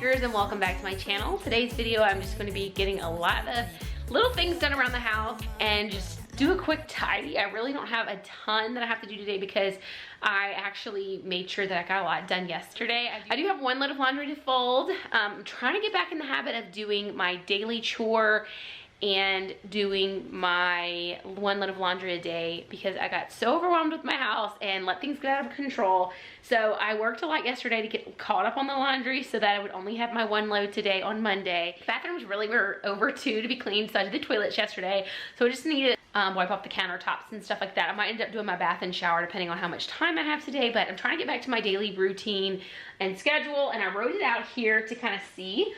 homemakers, and welcome back to my channel. Today's video, I'm just going to be getting a lot of little things done around the house and just do a quick tidy. I really don't have a ton that I have to do today because I actually made sure that I got a lot done yesterday. I do have one load of laundry to fold. I'm trying to get back in the habit of doing my daily chore and doing my one load of laundry a day because I got so overwhelmed with my house and let things get out of control. So I worked a lot yesterday to get caught up on the laundry so that I would only have my one load today on Monday. Bathrooms really were overdue to be cleaned, so I did the toilets yesterday. So I just need to wipe off the countertops and stuff like that. I might end up doing my bath and shower depending on how much time I have today, but I'm trying to get back to my daily routine and schedule, and I wrote it out here to kind of see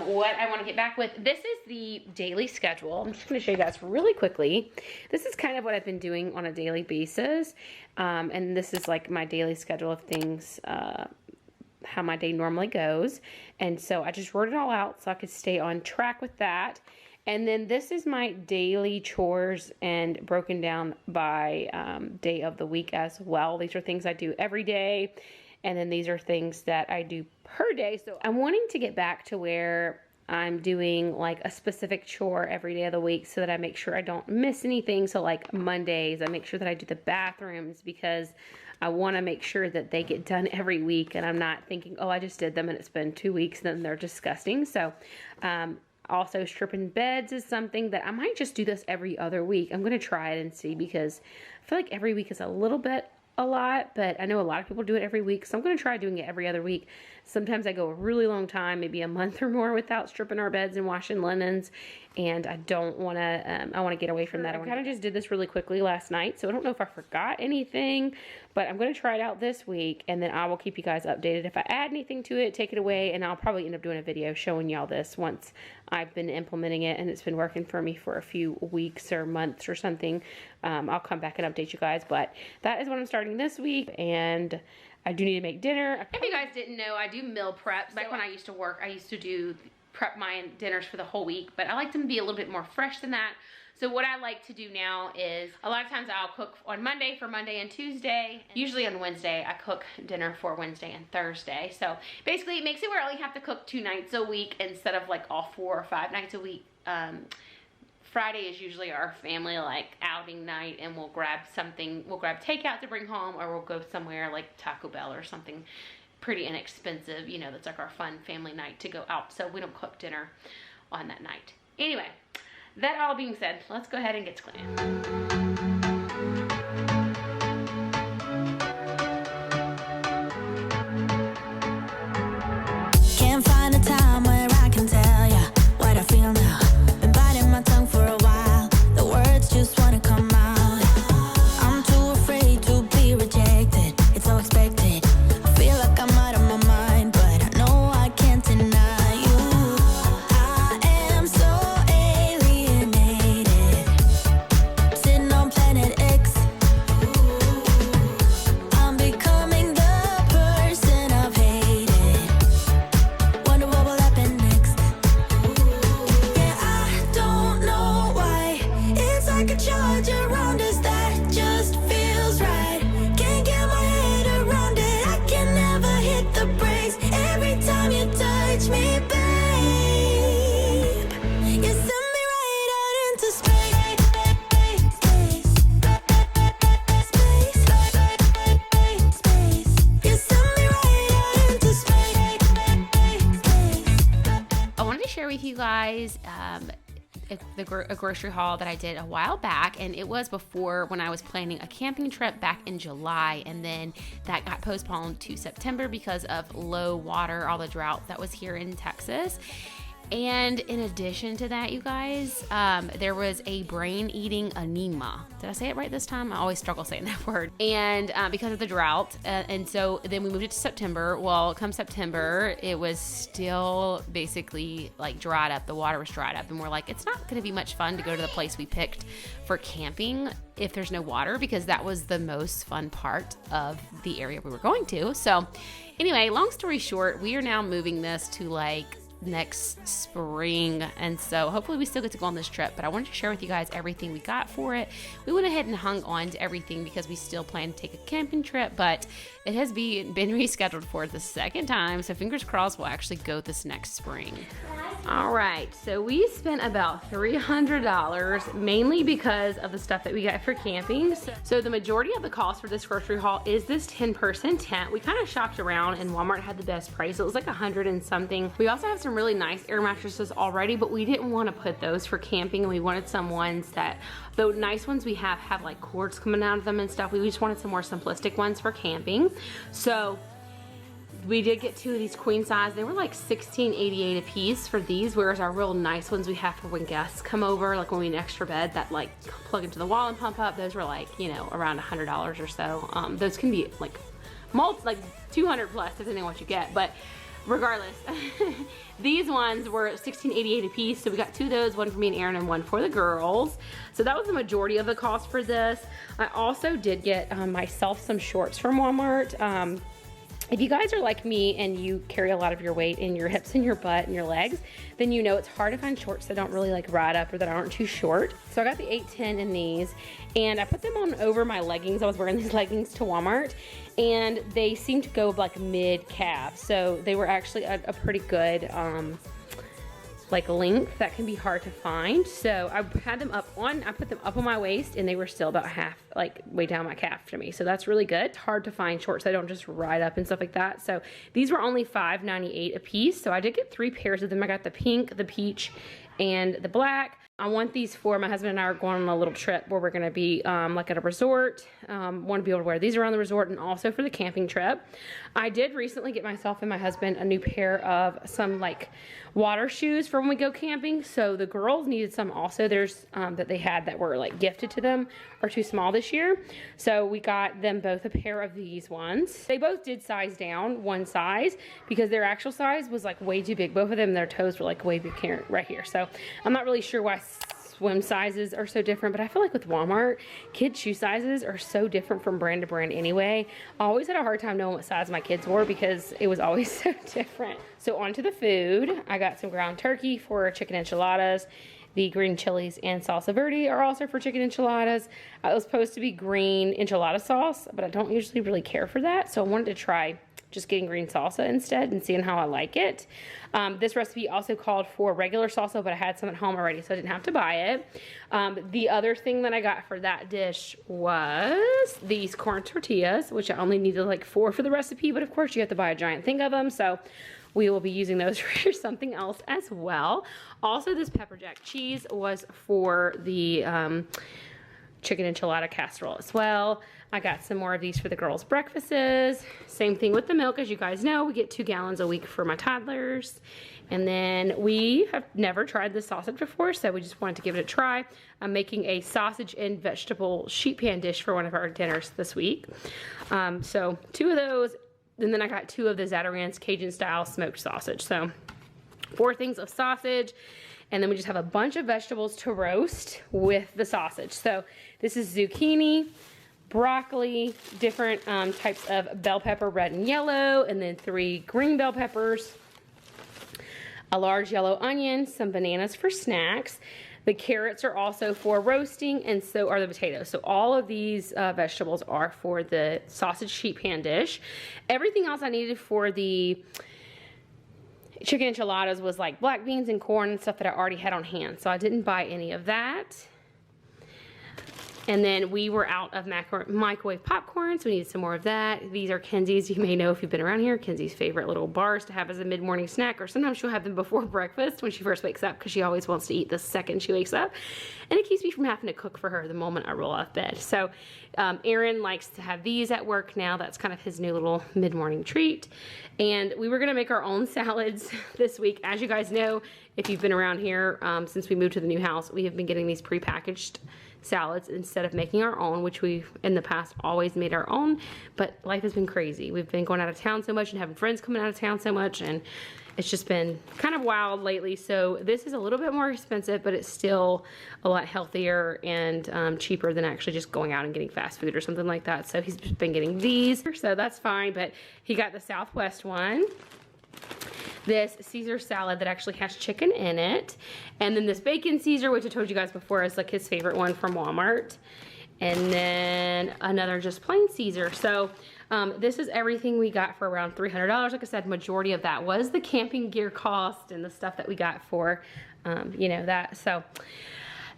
what I want to get back with. This is the daily schedule. I'm just going to show you guys really quickly. This is kind of what I've been doing on a daily basis, and this is like my daily schedule of things, how my day normally goes. And so I just wrote it all out so I could stay on track with that. And then this is my daily chores and broken down by day of the week as well. These are things I do every day. And then these are things that I do per day. So I'm wanting to get back to where I'm doing like a specific chore every day of the week so that I make sure I don't miss anything. So like Mondays, I make sure that I do the bathrooms because I want to make sure that they get done every week. And I'm not thinking, oh, I just did them and it's been 2 weeks and then they're disgusting. So also stripping beds is something that I might just do this every other week. I'm going to try it and see because I feel like every week is a little bit a lot, but I know a lot of people do it every week, so I'm going to try doing it every other week. Sometimes I go a really long time, maybe a month or more without stripping our beds and washing linens, and I don't want to, I want to get away from that. I kind of just did this really quickly last night, so I don't know if I forgot anything, but I'm going to try it out this week, and then I will keep you guys updated. If I add anything to it, take it away, and I'll probably end up doing a video showing y'all this once I've been implementing it, and it's been working for me for a few weeks or months or something. I'll come back and update you guys, but that is what I'm starting this week, and I do need to make dinner. If you guys didn't know, I do meal prep. Back when I used to work, I used to do prep my dinners for the whole week, but I like them to be a little bit more fresh than that. So what I like to do now is a lot of times I'll cook on Monday for Monday and Tuesday. Usually on Wednesday, I cook dinner for Wednesday and Thursday. So basically it makes it where I only have to cook 2 nights a week instead of like all 4 or 5 nights a week. Friday is usually our family like outing night, and we'll grab something, we'll grab takeout to bring home, or we'll go somewhere like Taco Bell or something pretty inexpensive, you know, that's like our fun family night to go out. So we don't cook dinner on that night. Anyway, that all being said, let's go ahead and get to cleaning. With you guys a grocery haul that I did a while back, and it was before when I was planning a camping trip back in July, and then that got postponed to September because of low water, all the drought that was here in Texas. And in addition to that, you guys, there was a brain-eating anemia. Did I say it right this time? I always struggle saying that word. And because of the drought, and so then we moved it to September. Well, come September, it was still basically like dried up. The water was dried up, and we're like, it's not going to be much fun to go to the place we picked for camping if there's no water, because that was the most fun part of the area we were going to. So anyway, long story short, we are now moving this to like next spring, and so hopefully we still get to go on this trip. But I wanted to share with you guys everything we got for it. We went ahead and hung on to everything because we still plan to take a camping trip, but it has been rescheduled for the second time, so fingers crossed we'll actually go this next spring. All right, so we spent about $300 mainly because of the stuff that we got for camping. So the majority of the cost for this grocery haul is this 10-person tent. We kind of shopped around and Walmart had the best price. It was like 100 and something. We also have some really nice air mattresses already, but we didn't want to put those for camping, and we wanted some ones that, the nice ones we have like cords coming out of them and stuff. We just wanted some more simplistic ones for camping. So we did get 2 of these queen size. They were like $16.88 a piece for these, whereas our real nice ones we have for when guests come over, like when we need an extra bed that like plug into the wall and pump up, those were like, you know, around $100 or so. Those can be like 200 plus depending on what you get, but regardless, these ones were $16.88 a piece, so we got 2 of those, one for me and Aaron and one for the girls. So that was the majority of the cost for this. I also did get myself some shorts from Walmart. If you guys are like me and you carry a lot of your weight in your hips and your butt and your legs, then you know it's hard to find shorts that don't really like ride up or that aren't too short. So I got the 810 in these, and I put them on over my leggings. I was wearing these leggings to Walmart, and they seemed to go like mid-calf. So they were actually a pretty good like length that can be hard to find. So I had them up on, I put them up on my waist, and they were still about half, like way down my calf to me. So that's really good. It's hard to find shorts that don't just ride up and stuff like that. So these were only $5.98 a piece. So I did get 3 pairs of them. I got the pink, the peach, and the black. I want these for, my husband and I are going on a little trip where we're gonna be like at a resort. Want to be able to wear these around the resort and also for the camping trip. I did recently get myself and my husband a new pair of some like water shoes for when we go camping. So the girls needed some also. There's that they had that were like gifted to them are too small this year. So we got them both a pair of these ones. They both did size down 1 size because their actual size was like way too big. Both of them, their toes were like way big here, right here. So I'm not really sure why swim sizes are so different, but I feel like with Walmart, kids' shoe sizes are so different from brand to brand anyway. I always had a hard time knowing what size my kids were because it was always so different. So on to the food. I got some ground turkey for chicken enchiladas. The green chilies and salsa verde are also for chicken enchiladas. It was supposed to be green enchilada sauce, but I don't usually really care for that, so I wanted to try just getting green salsa instead and seeing how I like it. This recipe also called for regular salsa, but I had some at home already, so I didn't have to buy it. The other thing that I got for that dish was these corn tortillas, which I only needed like 4 for the recipe, but of course you have to buy a giant thing of them, so we will be using those for something else as well. Also, this pepper jack cheese was for the chicken enchilada casserole as well. I got some more of these for the girls' breakfasts. Same thing with the milk. As you guys know, we get 2 gallons a week for my toddlers. And then we have never tried this sausage before, so we just wanted to give it a try. I'm making a sausage and vegetable sheet pan dish for one of our dinners this week. So 2 of those, and then I got 2 of the Zatarain's Cajun style smoked sausage. So 4 things of sausage. And then we just have a bunch of vegetables to roast with the sausage. So this is zucchini, broccoli, different types of bell pepper, red and yellow, and then 3 green bell peppers, a large yellow onion, some bananas for snacks. The carrots are also for roasting, and so are the potatoes. So all of these vegetables are for the sausage sheet pan dish. Everything else I needed for the chicken enchiladas was like black beans and corn and stuff that I already had on hand, so I didn't buy any of that. And then we were out of microwave popcorn, so we needed some more of that. These are Kenzie's. You may know if you've been around here, Kenzie's favorite little bars to have as a mid-morning snack, or sometimes she'll have them before breakfast when she first wakes up, because she always wants to eat the second she wakes up. And it keeps me from having to cook for her the moment I roll out of bed. So Aaron likes to have these at work now. That's kind of his new little mid-morning treat. And we were gonna make our own salads this week. As you guys know, if you've been around here since we moved to the new house, we have been getting these prepackaged salads instead of making our own, which we've in the past always made our own, but life has been crazy. We've been going out of town so much and having friends coming out of town so much, and it's just been kind of wild lately. So this is a little bit more expensive, but it's still a lot healthier and cheaper than actually just going out and getting fast food or something like that. So he's been getting these, so that's fine, but he got the Southwest one. this Caesar salad that actually has chicken in it, and then this bacon Caesar, which I told you guys before is like his favorite one from Walmart, and then another just plain Caesar. So this is everything we got for around $300. Like I said, majority of that was the camping gear cost and the stuff that we got for, you know, that. So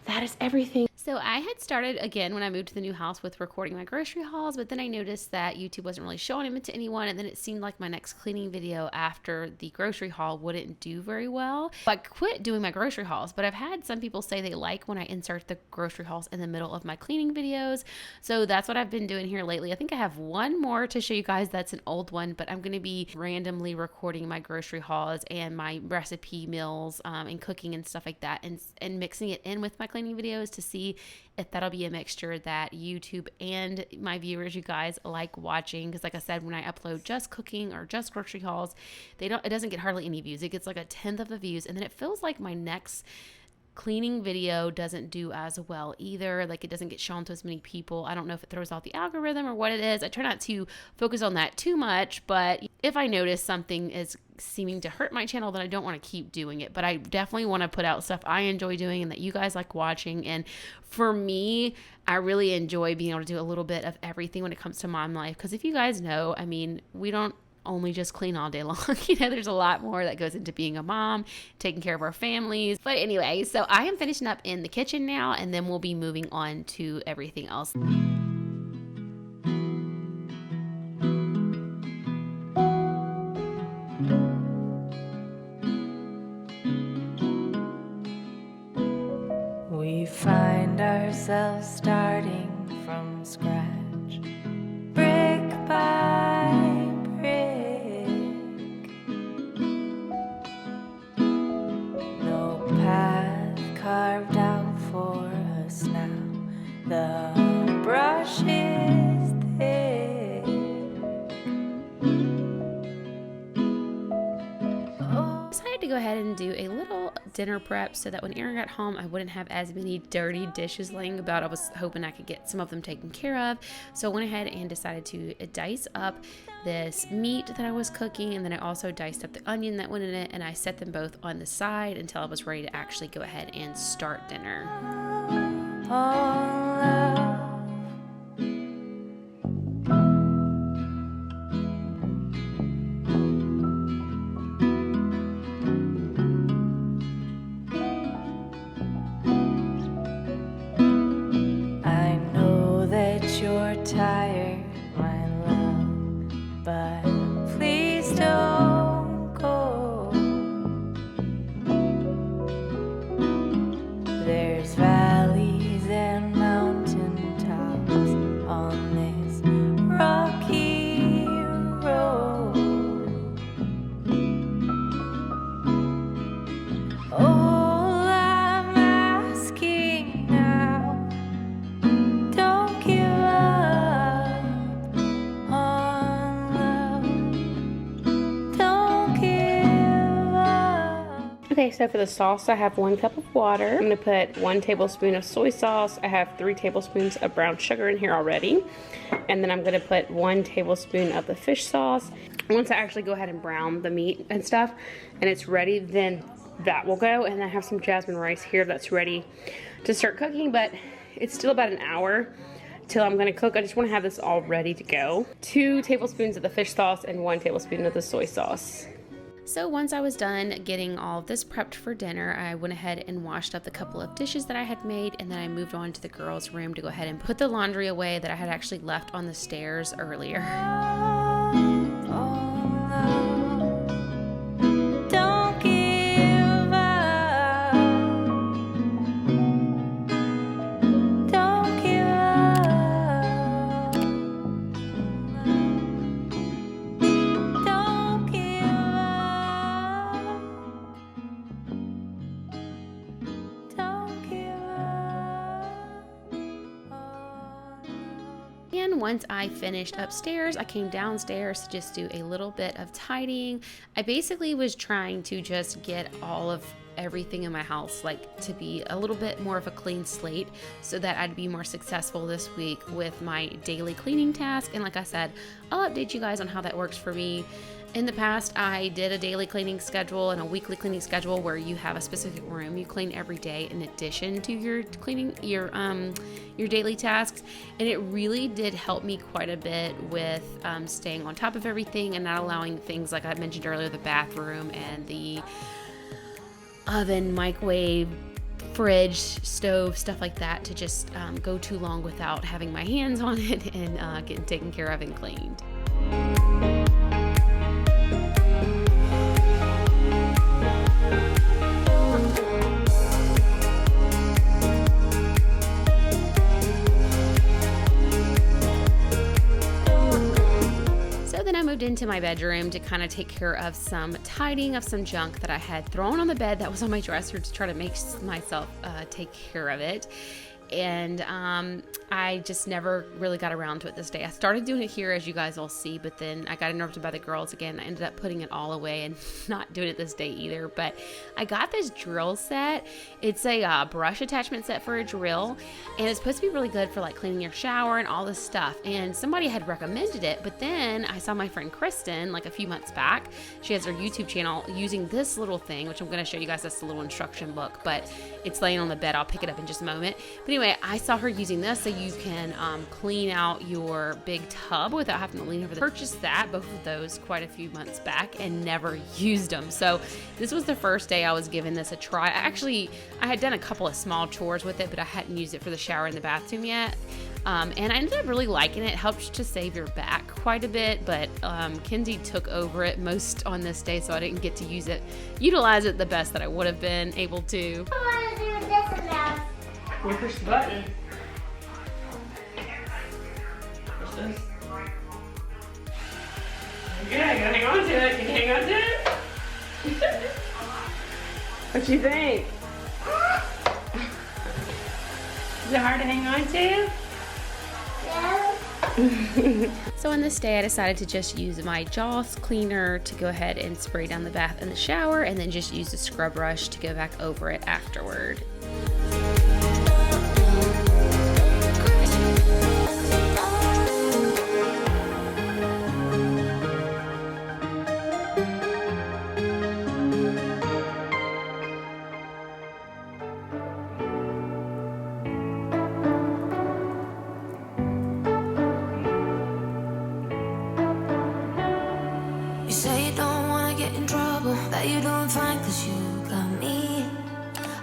that is everything. So I had started again when I moved to the new house with recording my grocery hauls, but then I noticed that YouTube wasn't really showing them to anyone, and then it seemed like my next cleaning video after the grocery haul wouldn't do very well. So I quit doing my grocery hauls, but I've had some people say they like when I insert the grocery hauls in the middle of my cleaning videos. So that's what I've been doing here lately. I think I have one more to show you guys. That's an old one, but I'm going to be randomly recording my grocery hauls and my recipe meals and cooking and stuff like that, and mixing it in with my cleaning videos to see if that'll be a mixture that YouTube and my viewers, you guys, like watching. Because like I said, when I upload just cooking or just grocery hauls, it doesn't get hardly any views. It gets like 1/10 of the views, and then it feels like my next cleaning video doesn't do as well either. Like it doesn't get shown to as many people. I don't know if it throws off the algorithm or what it is. I try not to focus on that too much, but if I notice something is seeming to hurt my channel, then I don't want to keep doing it. But I definitely want to put out stuff I enjoy doing and that you guys like watching. And for me, I really enjoy being able to do a little bit of everything when it comes to mom life. Because if you guys know, I mean, we don't only just clean all day long. You know, there's a lot more that goes into being a mom, taking care of our families. But anyway, so I am finishing up in the kitchen now, and then we'll be moving on to everything else. We find ourselves starting from scratch, brick by brick. No path carved out for us now. The brush is thick. Decided to go ahead and do a little dinner prep so that when Aaron got home, I wouldn't have as many dirty dishes laying about. I was hoping I could get some of them taken care of. So I went ahead and decided to dice up this meat that I was cooking, and then I also diced up the onion that went in it, and I set them both on the side until I was ready to actually go ahead and start dinner. Tired, my love, but please don't go. There's valleys and mountain tops on this rocky road. All I'm asking now, don't give up on love. Don't give up. Okay, so for the sauce, I have 1 cup of water. I'm gonna put 1 tablespoon of soy sauce. I have 3 tablespoons of brown sugar in here already. And then I'm gonna put 1 tablespoon of the fish sauce. Once I actually go ahead and brown the meat and stuff, and it's ready, then that will go. And I have some jasmine rice here that's ready to start cooking, but it's still about an hour till I'm gonna cook. I just wanna have this all ready to go. 2 tablespoons of the fish sauce and 1 tablespoon of the soy sauce. So once I was done getting all of this prepped for dinner, I went ahead and washed up the couple of dishes that I had made, and then I moved on to the girls' room to go ahead and put the laundry away that I had actually left on the stairs earlier. Don't give up. Don't give up. Don't give up. Don't give up. And once I finished upstairs, I came downstairs to just do a little bit of tidying. I basically was trying to just get all of everything in my house like to be a little bit more of a clean slate so that I'd be more successful this week with my daily cleaning task. And like I said, I'll update you guys on how that works for me. In the past, I did a daily cleaning schedule and a weekly cleaning schedule where you have a specific room you clean every day in addition to your cleaning your daily tasks, and it really did help me quite a bit with staying on top of everything and not allowing things like I mentioned earlier, the bathroom and the oven, microwave, fridge, stove, stuff like that, to just go too long without having my hands on it and getting taken care of and cleaned. I moved into my bedroom to kind of take care of some tidying of some junk that I had thrown on the bed that was on my dresser to try to make myself take care of it. And I just never really got around to it this day. I started doing it here, as you guys will see, but then I got interrupted by the girls again. I ended up putting it all away and not doing it this day either. But I got this drill set. It's a brush attachment set for a drill, and it's supposed to be really good for like cleaning your shower and all this stuff. And somebody had recommended it, but then I saw my friend Kristen like a few months back. She has her YouTube channel using this little thing, which I'm going to show you guys. That's the little instruction book, but it's laying on the bed. I'll pick it up in just a moment. But anyway, I saw her using this so you can clean out your big tub without having to lean over. Purchased that, both of those, quite a few months back, and never used them. So this was the first day I was giving this a try. I had done a couple of small chores with it, but I hadn't used it for the shower and the bathroom yet. And I ended up really liking it. It helps to save your back quite a bit, but Kinsey took over it most on this day, so I didn't get to utilize it the best that I would have been able to. I want to do this now. We'll push the button. Push this. Okay, I gotta hang on to it. Can you hang on to it? What you think? Is it hard to hang on to? So on this day, I decided to just use my Jaws cleaner to go ahead and spray down the bath and the shower, and then just use the scrub brush to go back over it afterward. You say you don't wanna get in trouble, that you're doing fine 'cause you got me.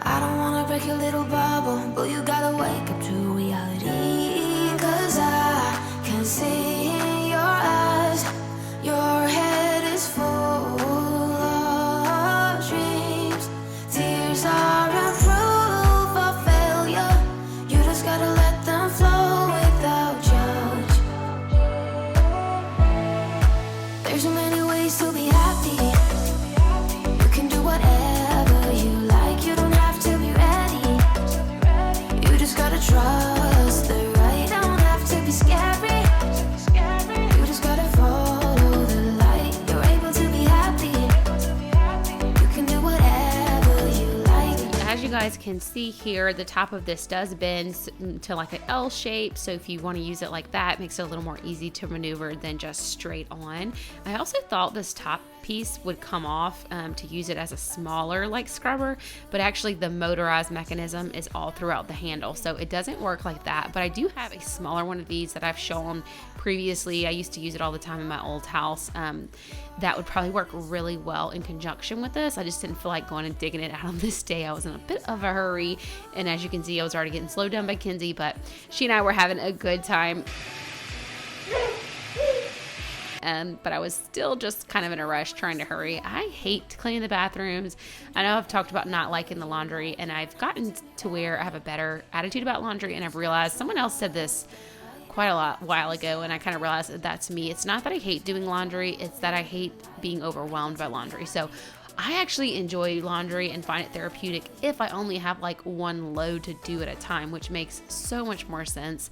I don't wanna break your little bubble, but you gotta wake up to reality. 'Cause I can see in your eyes, your head is full of dreams. Tears aren't proof of failure, you just gotta let them flow without judge. There's so many ways to be happy. You can do whatever you like. You don't have to be ready. You just gotta trust the right. Don't have to be scary. You just gotta follow the light. You're able to be happy. You can do whatever you like. As you guys can see here, the top of this does bend to like an L shape, so if you want to use it like that, it makes it a little more easy to maneuver than just straight on. I also thought this top piece would come off to use it as a smaller like scrubber, but actually the motorized mechanism is all throughout the handle, so it doesn't work like that. But I do have a smaller one of these that I've shown previously. I used to use it all the time in my old house. That would probably work really well in conjunction with this. I just didn't feel like going and digging it out on this day. I was in a bit of a hurry, and as you can see, I was already getting slowed down by Kinsey, but she and I were having a good time. But I was still just kind of in a rush trying to hurry. I hate cleaning the bathrooms. I know I've talked about not liking the laundry, and I've gotten to where I have a better attitude about laundry, and I've realized someone else said this quite a while ago, and I kind of realized that that's me. It's not that I hate doing laundry, it's that I hate being overwhelmed by laundry. So I actually enjoy laundry and find it therapeutic if I only have like one load to do at a time, which makes so much more sense.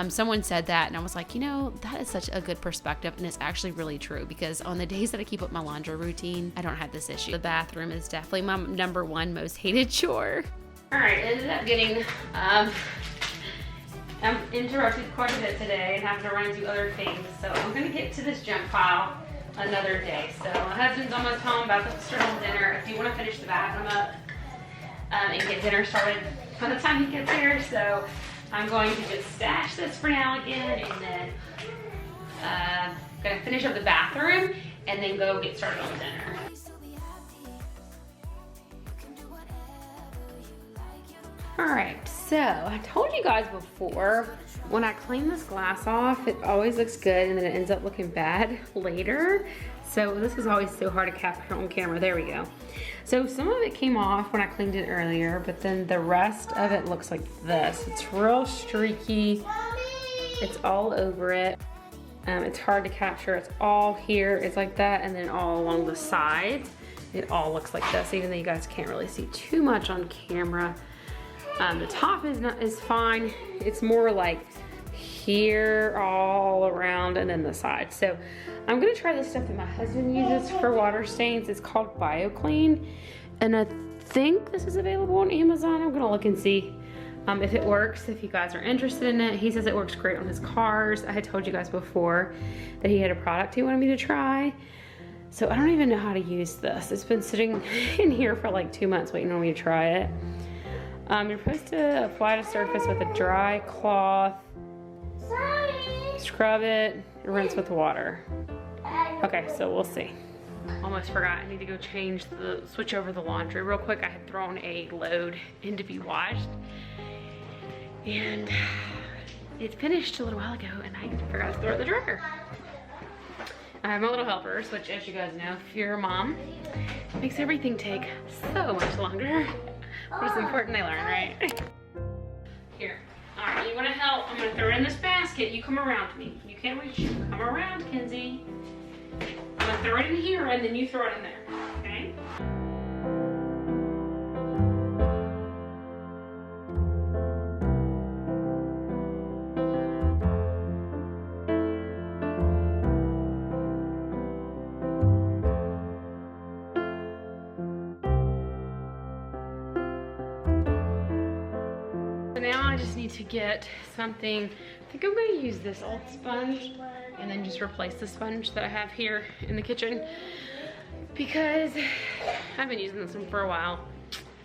Someone said that and I was like, you know, that is such a good perspective, and it's actually really true, because on the days that I keep up my laundry routine, I don't have this issue. The bathroom is definitely my number one most hated chore. All right, ended up getting I'm interrupted quite a bit today and having to run and do other things, so I'm gonna get to this junk pile another day. So my husband's almost home, about to start on dinner. I do want to finish the bathroom up and get dinner started by the time he gets here. So I'm going to just stash this for now again, and then gonna finish up the bathroom and then go get started on dinner. All right, so I told you guys before, when I clean this glass off, it always looks good and then it ends up looking bad later. So this is always so hard to capture on camera. There we go. So some of it came off when I cleaned it earlier, but then the rest of it looks like this. It's real streaky. It's all over it. It's hard to capture. It's all here. It's like that, and then all along the sides, it all looks like this, even though you guys can't really see too much on camera. The top is fine. It's more like here, all around, and then the side. So I'm gonna try this stuff that my husband uses for water stains. It's called BioClean, and I think this is available on Amazon. I'm gonna look and see if it works, if you guys are interested in it. He says it works great on his cars. I had told you guys before that he had a product he wanted me to try. So I don't even know how to use this. It's been sitting in here for like 2 months waiting on me to try it. You're supposed to apply to surface with a dry cloth, scrub it, and rinse with water. Okay, so we'll see. Almost forgot, I need to go switch over the laundry real quick. I had thrown a load in to be washed, and it finished a little while ago, and I forgot to throw it in the dryer. I have my little helpers, which, as you guys know, if you're a mom, it makes everything take so much longer. But it's important they learn, right? Here. All right, you want to help? I'm going to throw it in this basket. You come around to me. You can't reach. Come around, Kenzie. I'm going to throw it in here, and then you throw it in there, okay? Now I just need to get something. I think I'm going to use this old sponge and then just replace the sponge that I have here in the kitchen, because I've been using this one for a while.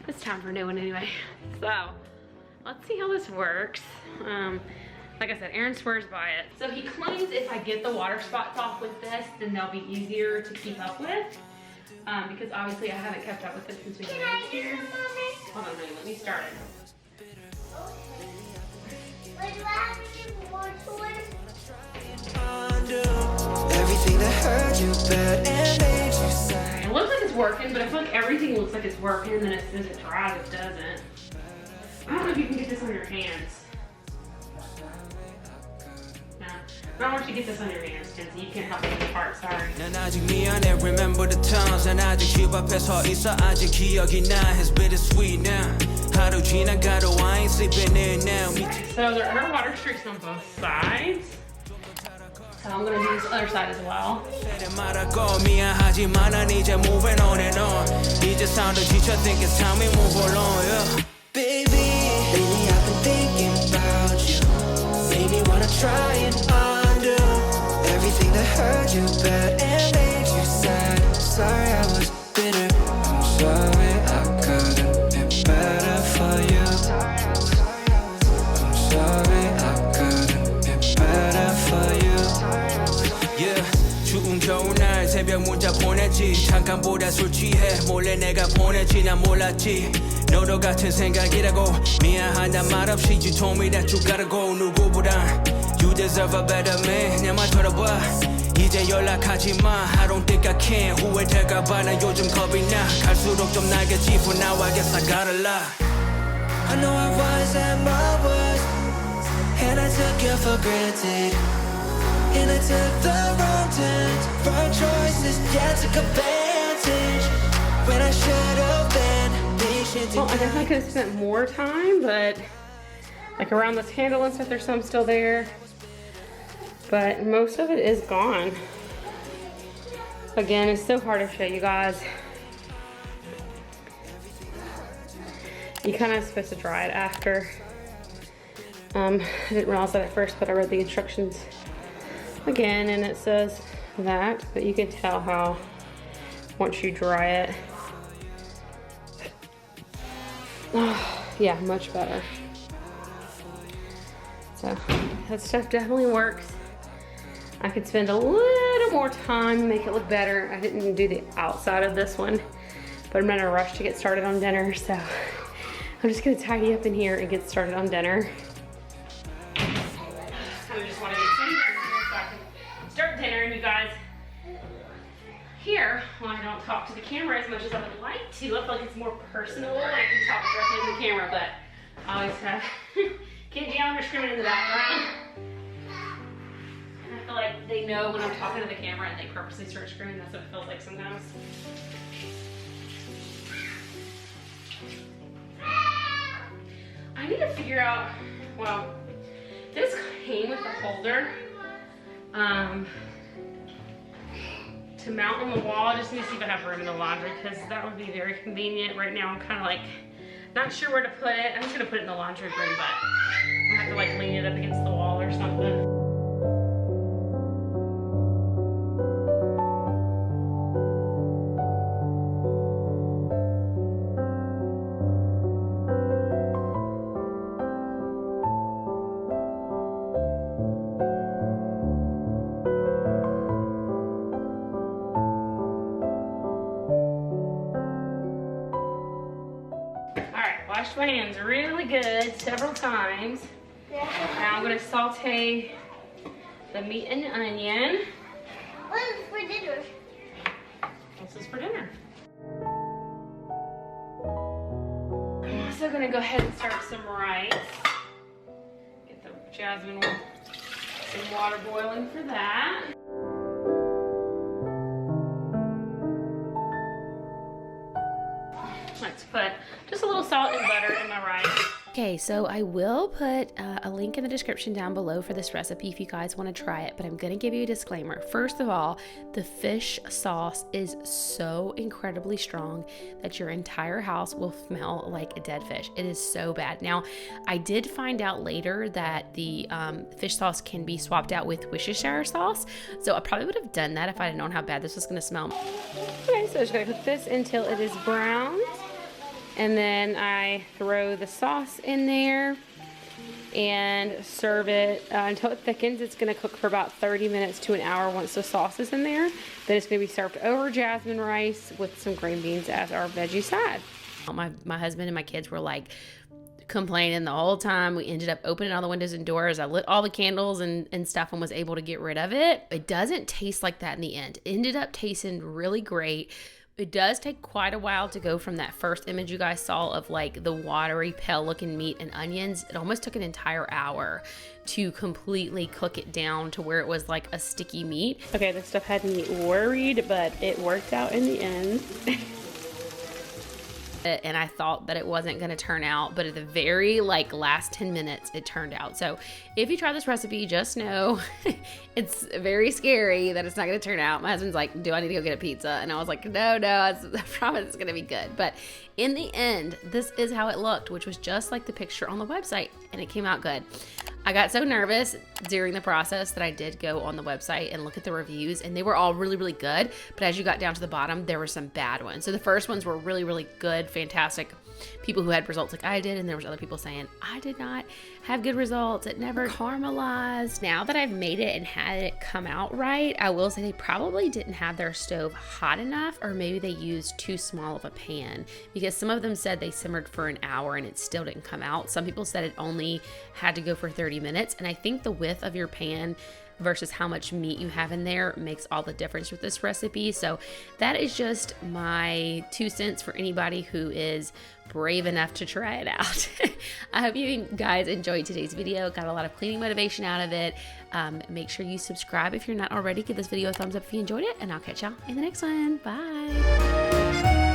It's time for a new one anyway. So let's see how this works. Like I said, Aaron swears by it. So he claims if I get the water spots off with this, then they'll be easier to keep up with. Because obviously I haven't kept up with it since we moved here. Hold on, honey, let me start it. Everything that hurt you bad and made you sad. It looks like it's working, but I feel like everything looks like it's working, and then as soon as it dries, it doesn't. I don't know if you can get this on your hands. No. I don't want you to get this on your hands, because you can't help it apart, sorry. Remember the times and I just keep up as hard as I just 기억이 나. It's bittersweet now. 하루 지나가도 I ain't sleeping in now. So there are water streaks on both sides. So I'm gonna do this other side as well. Baby, lately I've been thinking about you. Made me wanna try and undo everything that hurt you bad and made you sad. Sorry I was bitter. I'm sorry I couldn't be better for you. I'm sorry I couldn't be better for you. Yeah, 추운 겨울날 새벽 문자 보냈지. 잠깐보다 술 취해 몰래 내가 보냈지. 난 몰랐지 너도 같은 생각이라고. 미안하단 말 없이 you told me that you gotta go. 누구보다 you deserve a better man. 내 말 들어봐 이제 연락하지 마. I don't think I can. 후회될까봐 나 요즘 겁이 나. 갈수록 좀 날겠지. For now I guess I gotta lie. I know I was at my worst, and I took you for granted. And I took the wrong turns, wrong choices, yeah, took advantage. when I should have been patient. Well, I definitely could have spent more time, but like around this handle and stuff, there's some still there. But most of it is gone. Again, it's so hard to show you guys. You kind of supposed to dry it after. I didn't realize that at first, but I read the instructions again, and it says that, but you can tell how once you dry it. Oh, yeah, much better. So that stuff definitely works. I could spend a little more time and make it look better. I didn't do the outside of this one, but I'm in a rush to get started on dinner, so I'm just gonna tidy up in here and get started on dinner. I just want to get some dinner so I can start dinner, and you guys here, well, I don't talk to the camera as much as I would like to. I feel like it's more personal and I can talk directly to the camera, but I always have kids yelling or screaming in the background. I feel like they know when I'm talking to the camera and they purposely start screaming. That's what it feels like sometimes. I need to figure out, well, this came with a holder to mount on the wall. I just need to see if I have room in the laundry because that would be very convenient. Right now I'm kind of like not sure where to put it. I'm just gonna put it in the laundry room, but I have to like lean it up against the wall or something. Washed my hands really good several times. Now I'm going to saute the meat and onion. What is for dinner? This is for dinner. I'm also going to go ahead and start some rice. Get the jasmine, some water boiling for that. Let's put just a little salt and butter in my rice. Okay, so I will put a link in the description down below for this recipe if you guys want to try it, but I'm going to give you a disclaimer. First of all, the fish sauce is so incredibly strong that your entire house will smell like a dead fish. It is so bad. Now, I did find out later that the fish sauce can be swapped out with Worcestershire sauce, so I probably would have done that if I had known how bad this was going to smell. Okay, so I'm just going to cook this until it is browned. And then I throw the sauce in there and serve it until it thickens. It's going to cook for about 30 minutes to an hour once the sauce is in there. Then it's going to be served over jasmine rice with some green beans as our veggie side. My husband and my kids were like complaining the whole time. We ended up opening all the windows and doors. I lit all the candles and stuff and was able to get rid of it. It doesn't taste like that in the end. It ended up tasting really great. It does take quite a while to go from that first image you guys saw of like the watery, pale looking meat and onions. It almost took an entire hour to completely cook it down to where it was like a sticky meat. Okay, this stuff had me worried, but it worked out in the end. And I thought that it wasn't going to turn out, but at the very last 10 minutes it turned out. So if you try this recipe, just know it's very scary that it's not going to turn out. My husband's like, do I need to go get a pizza? And I was like, no, I promise it's going to be good. But in the end, this is how it looked, which was just like the picture on the website, and it came out good. I got so nervous during the process that I did go on the website and look at the reviews, and they were all really, really good. But as you got down to the bottom, there were some bad ones. So the first ones were really, really good, fantastic people who had results like I did, and there was other people saying, I did not have good results. It never caramelized. Now that I've made it and had it come out right, I will say they probably didn't have their stove hot enough, or maybe they used too small of a pan, because some of them said they simmered for an hour and it still didn't come out. Some people said it only had to go for 30 minutes, and I think the width of your pan versus how much meat you have in there makes all the difference with this recipe. So that is just my 2 cents for anybody who is brave enough to try it out. I hope you guys enjoyed today's video, got a lot of cleaning motivation out of it. Make sure you subscribe if you're not already. Give this video a thumbs up if you enjoyed it, and I'll catch y'all in the next one. Bye.